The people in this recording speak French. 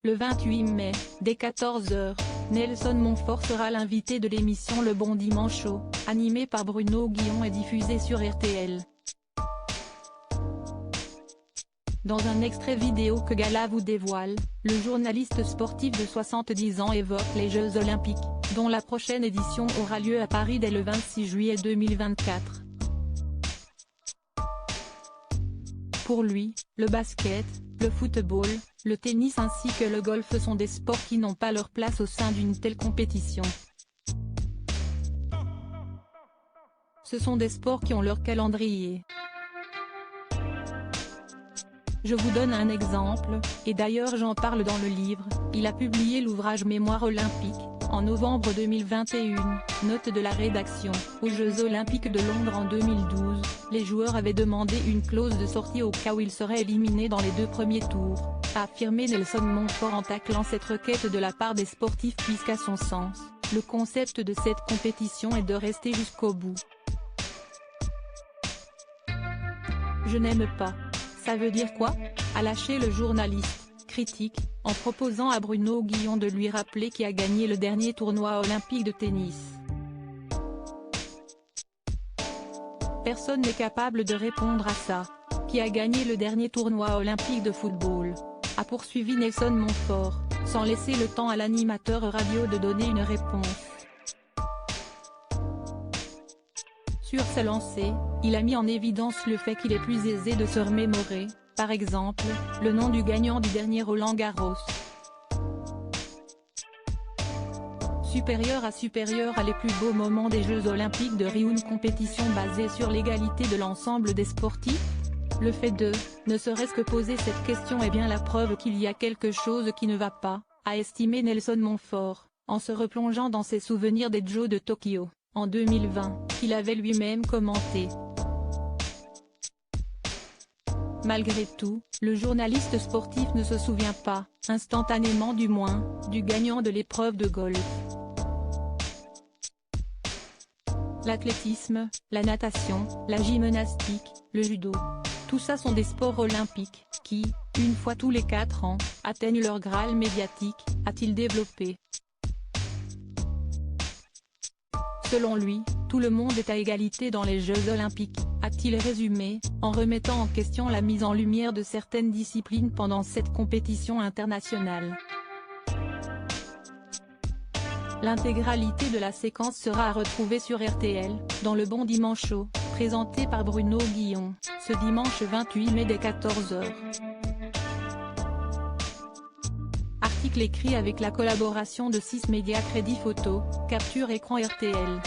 Le 28 mai, dès 14 h, Nelson Montfort sera l'invité de l'émission Le Bon Dimanche Show, animée par Bruno Guillon et diffusée sur RTL. Dans un extrait vidéo que Gala vous dévoile, le journaliste sportif de 70 ans évoque les Jeux Olympiques, dont la prochaine édition aura lieu à Paris dès le 26 juillet 2024. Pour lui, le basket, le football, le tennis ainsi que le golf sont des sports qui n'ont pas leur place au sein d'une telle compétition. Ce sont des sports qui ont leur calendrier. Je vous donne un exemple, et d'ailleurs j'en parle dans le livre. Il a publié l'ouvrage Mémoire olympique, en novembre 2021, note de la rédaction. Aux Jeux Olympiques de Londres en 2012, les joueurs avaient demandé une clause de sortie au cas où ils seraient éliminés dans les 2 premiers tours, a affirmé Nelson Montfort en taclant cette requête de la part des sportifs puisqu'à son sens, le concept de cette compétition est de rester jusqu'au bout. Je n'aime pas. Ça veut dire quoi ? A lâché le journaliste, critique, en proposant à Bruno Guillon de lui rappeler qui a gagné le dernier tournoi olympique de tennis. Personne n'est capable de répondre à ça. Qui a gagné le dernier tournoi olympique de football ? A poursuivi Nelson Montfort, sans laisser le temps à l'animateur radio de donner une réponse. Sur sa lancée, il a mis en évidence le fait qu'il est plus aisé de se remémorer, par exemple, le nom du gagnant du dernier Roland-Garros. Supérieur à les plus beaux moments des Jeux Olympiques de Rio, une compétition basée sur l'égalité de l'ensemble des sportifs ? Le fait de, ne serait-ce que poser cette question est bien la preuve qu'il y a quelque chose qui ne va pas, a estimé Nelson Montfort, en se replongeant dans ses souvenirs des Jeux de Tokyo, en 2020, qu'il avait lui-même commenté. Malgré tout, le journaliste sportif ne se souvient pas, instantanément du moins, du gagnant de l'épreuve de golf. L'athlétisme, la natation, la gymnastique, le judo. Tout ça sont des sports olympiques, qui, une fois tous les 4 ans, atteignent leur Graal médiatique, a-t-il développé. Selon lui, tout le monde est à égalité dans les Jeux Olympiques, a-t-il résumé, en remettant en question la mise en lumière de certaines disciplines pendant cette compétition internationale. L'intégralité de la séquence sera à retrouver sur RTL, dans Le Bon Dimanche Show, présenté par Bruno Guillon, ce dimanche 28 mai dès 14 h. Article écrit avec la collaboration de 6 médias Crédit Photo, Capture Écran RTL.